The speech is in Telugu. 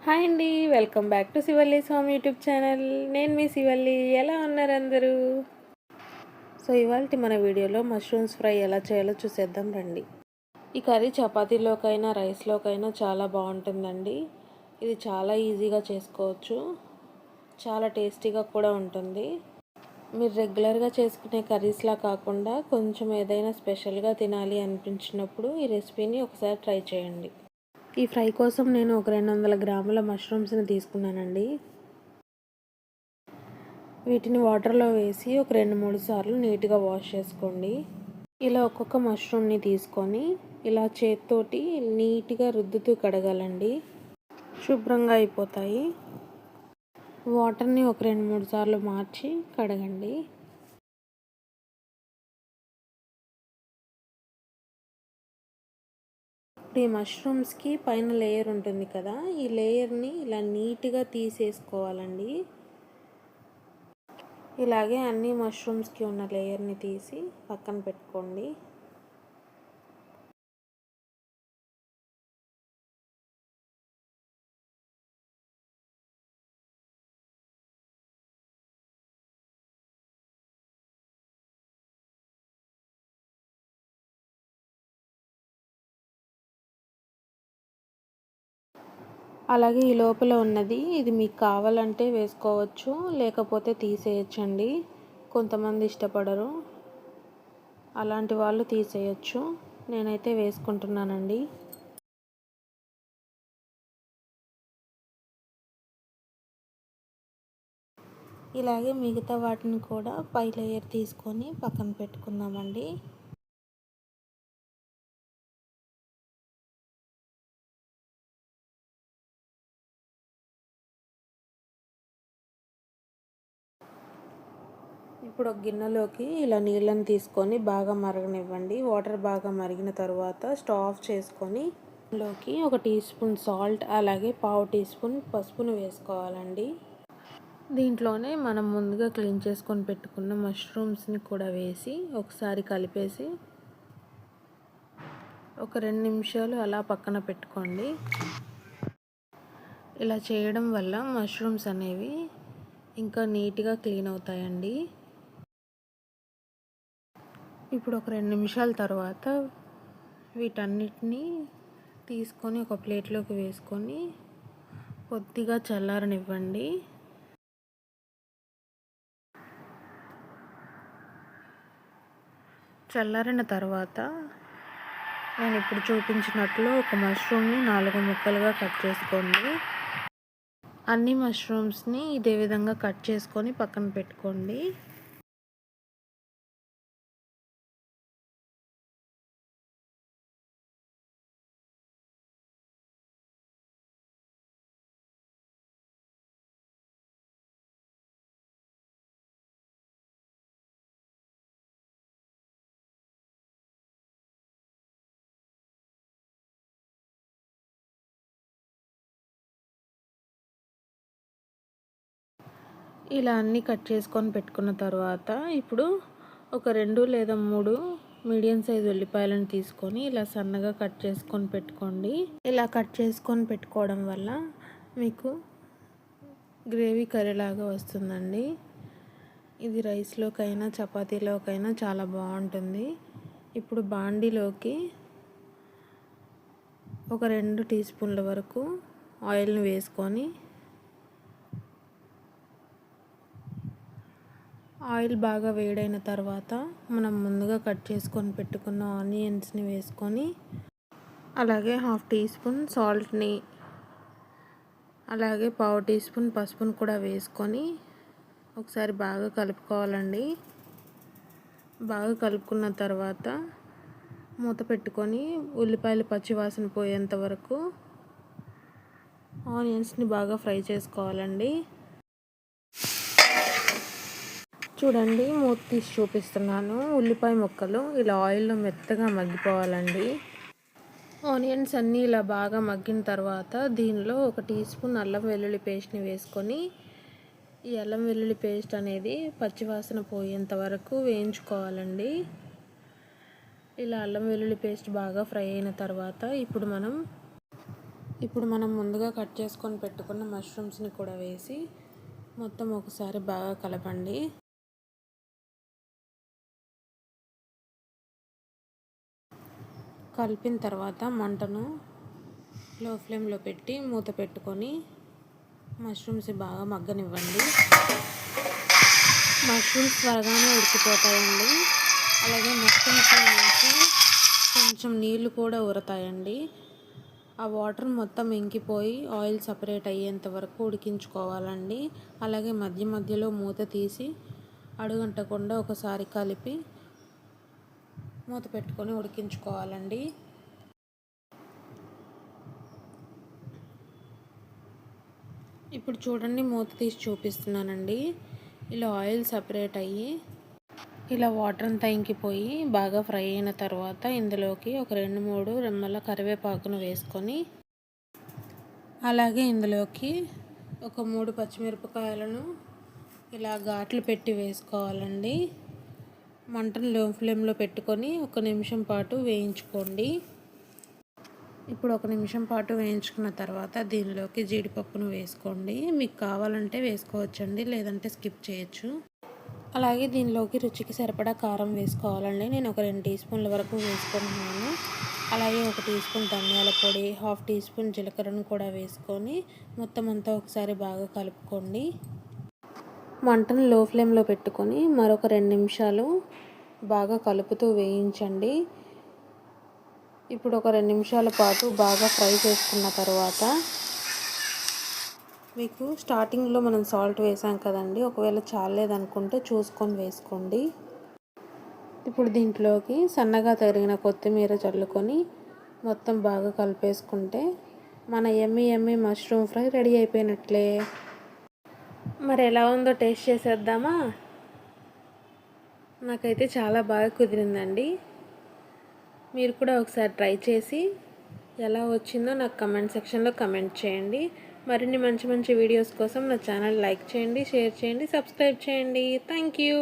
హాయ్ అండి, welcome back to Shivalli Swami YouTube channel. నేను మీ శివల్లి. ఎలా ఉన్నారు అందరూ? సో ఇవాళ మన వీడియోలో మష్రూమ్స్ ఫ్రై ఎలా చేయాలో చూసేద్దాం రండి. ఈ కర్రీ చపాతీలోకైనా రైస్లోకైనా చాలా బాగుంటుందండి. ఇది చాలా ఈజీగా చేసుకోవచ్చు, చాలా టేస్టీగా కూడా ఉంటుంది. మీరు రెగ్యులర్గా చేసుకునే కర్రీస్లా కాకుండా కొంచెం ఏదైనా స్పెషల్గా తినాలి అనిపించినప్పుడు ఈ రెసిపీని ఒకసారి ట్రై చేయండి. ఈ ఫ్రై కోసం నేను ఒక 200 గ్రాముల మష్రూమ్స్ని తీసుకున్నానండి. వీటిని వాటర్లో వేసి ఒక 2-3 సార్లు నీట్గా వాష్ చేసుకోండి. ఇలా ఒక్కొక్క మష్రూమ్ని తీసుకొని ఇలా చేత్తోటి నీట్గా రుద్దుతూ కడగాలండి. శుభ్రంగా అయిపోతాయి. వాటర్ని ఒక 2-3 సార్లు మార్చి కడగండి. ఈ మష్రూమ్స్కి పైన లేయర్ ఉంటుంది కదా, ఈ లేయర్ని ఇలా నీట్గా తీసేసుకోవాలండి. ఇలాగే అన్ని మష్రూమ్స్కి ఉన్న లేయర్ని తీసి పక్కన పెట్టుకోండి. అలాగే ఈ లోపల ఉన్నది ఇది మీకు కావాలంటే వేసుకోవచ్చు, లేకపోతే తీసేయచ్చండి. కొంతమంది ఇష్టపడరు, అలాంటి వాళ్ళు తీసేయచ్చు. నేనైతే వేసుకుంటున్నానండి. ఇలాగే మిగతా వాటిని కూడా పై లేయర్ తీసుకొని పక్కన పెట్టుకుందామండి. ఇప్పుడు ఒక గిన్నెలోకి ఇలా నీళ్ళని తీసుకొని బాగా మరగనివ్వండి. వాటర్ బాగా మరిగిన తర్వాత స్టవ్ ఆఫ్ చేసుకొని లోకి ఒక టీ స్పూన్ సాల్ట్, అలాగే పావు టీ స్పూన్ పసుపును వేసుకోవాలండి. దీంట్లోనే మనం ముందుగా క్లీన్ చేసుకొని పెట్టుకున్న మష్రూమ్స్ని కూడా వేసి ఒకసారి కలిపేసి ఒక 2 నిమిషాలు అలా పక్కన పెట్టుకోండి. ఇలా చేయడం వల్ల మష్రూమ్స్ అనేవి ఇంకా నీట్గా క్లీన్ అవుతాయండి. ఇప్పుడు ఒక 2 నిమిషాల తర్వాత వీటన్నిటిని తీసుకొని ఒక ప్లేట్లోకి వేసుకొని కొద్దిగా చల్లారనివ్వండి. చల్లారిన తర్వాత నేను ఇప్పుడు చూపించినట్లు ఒక మష్రూమ్ని 4 ముక్కలుగా కట్ చేసుకోండి. అన్ని మష్రూమ్స్ని ఇదే విధంగా కట్ చేసుకొని పక్కన పెట్టుకోండి. ఇలా అన్నీ కట్ చేసుకొని పెట్టుకున్న తర్వాత ఇప్పుడు ఒక 2 లేదా 3 మీడియం సైజ్ ఉల్లిపాయలను తీసుకొని ఇలా సన్నగా కట్ చేసుకొని పెట్టుకోండి. ఇలా కట్ చేసుకొని పెట్టుకోవడం వల్ల మీకు గ్రేవీ కర్రీలాగా వస్తుందండి. ఇది రైస్లోకైనా చపాతీలోకైనా చాలా బాగుంటుంది. ఇప్పుడు బాండీలోకి ఒక 2 టీ స్పూన్ల వరకు ఆయిల్ని వేసుకొని ఆయిల్ బాగా వేడైన తర్వాత మనం ముందుగా కట్ చేసుకొని పెట్టుకున్న ఆనియన్స్ని వేసుకొని అలాగే 1/2 టీ స్పూన్ సాల్ట్ని, అలాగే పావు టీ స్పూన్ పసుపును కూడా వేసుకొని ఒకసారి బాగా కలుపుకోవాలండి. బాగా కలుపుకున్న తర్వాత మూత పెట్టుకొని ఉల్లిపాయలు పచ్చివాసన పోయేంత వరకు ఆనియన్స్ని బాగా ఫ్రై చేసుకోవాలండి. చూడండి, మూత తీసి చూపిస్తున్నాను. ఉల్లిపాయ ముక్కలు ఇలా ఆయిల్లో మెత్తగా మగ్గిపోవాలండి. ఆనియన్స్ అన్నీ ఇలా బాగా మగ్గిన తర్వాత దీనిలో ఒక టీ స్పూన్ అల్లం వెల్లుల్లి పేస్ట్ని వేసుకొని ఈ అల్లం వెల్లుల్లి పేస్ట్ అనేది పచ్చివాసన పోయేంత వరకు వేయించుకోవాలండి. ఇలా అల్లం వెల్లుల్లి పేస్ట్ బాగా ఫ్రై అయిన తర్వాత ఇప్పుడు మనం ఇప్పుడు మనం ముందుగా కట్ చేసుకొని పెట్టుకున్న మష్రూమ్స్ని కూడా వేసి మొత్తం ఒకసారి బాగా కలపండి. కలిపిన తర్వాత మంటను లో ఫ్లేమ్లో పెట్టి మూత పెట్టుకొని మష్రూమ్స్ బాగా మగ్గనివ్వండి. మష్రూమ్స్ త్వరగానే ఉడికిపోతాయండి. అలాగే మష్రూమ్స్ నుంచి కొంచెం నీళ్ళు కూడా ఊరతాయండి. ఆ వాటర్ మొత్తం ఇంకిపోయి ఆయిల్ సపరేట్ అయ్యేంత వరకు ఉడికించుకోవాలండి. అలాగే మధ్య మధ్యలో మూత తీసి అడుగంటకుండా ఒకసారి కలిపి మూత పెట్టుకొని ఉడికించుకోవాలండి. ఇప్పుడు చూడండి, మూత తీసి చూపిస్తున్నానండి. ఇలా ఆయిల్ సపరేట్ అయ్యి ఇలా వాటర్ అంతా ఇంకిపోయి బాగా ఫ్రై అయిన తర్వాత ఇందులోకి ఒక 2-3 రెమ్మల కరివేపాకును వేసుకొని అలాగే ఇందులోకి ఒక 3 పచ్చిమిరపకాయలను ఇలా ఘాట్లు పెట్టి వేసుకోవాలండి. మంటను లో ఫ్లేమ్లో పెట్టుకొని 1 నిమిషం పాటు వేయించుకోండి. ఇప్పుడు 1 నిమిషం పాటు వేయించుకున్న తర్వాత దీనిలోకి జీడిపప్పును వేసుకోండి. మీకు కావాలంటే వేసుకోవచ్చండి, లేదంటే స్కిప్ చేయొచ్చు. అలాగే దీనిలోకి రుచికి సరిపడా కారం వేసుకోవాలండి. నేను ఒక 2 టీ స్పూన్ల వరకు వేసుకుంటున్నాను. అలాగే 1 టీ స్పూన్ ధనియాల పొడి, 1/2 టీ స్పూన్ జీలకర్రను కూడా వేసుకొని మొత్తం అంతా ఒకసారి బాగా కలుపుకోండి. మంటను లో ఫ్లేమ్లో పెట్టుకొని మరొక 2 నిమిషాలు బాగా కలుపుతూ వేయించండి. ఇప్పుడు ఒక 2 నిమిషాల పాటు బాగా ఫ్రై చేసుకున్న తర్వాత మీకు స్టార్టింగ్లో మనం సాల్ట్ వేసాం కదండి, ఒకవేళ చాలేదనుకుంటే చూసుకొని వేసుకోండి. ఇప్పుడు దీంట్లోకి సన్నగా తరిగిన కొత్తిమీర చల్లుకొని మొత్తం బాగా కలిపేసుకుంటే మన యమ్మీ మష్రూమ్ ఫ్రై రెడీ అయిపోయినట్లే. మరి ఎలా ఉందో టేస్ట్ చేసేద్దామా? నాకైతే చాలా బాగా కుదిరిందండి. మీరు కూడా ఒకసారి ట్రై చేసి ఎలా వచ్చిందో నాకు కమెంట్ సెక్షన్లో కమెంట్ చేయండి. మరిన్ని మంచి మంచి వీడియోస్ కోసం నా ఛానల్ లైక్ చేయండి, షేర్ చేయండి, సబ్స్క్రైబ్ చేయండి. Thank you.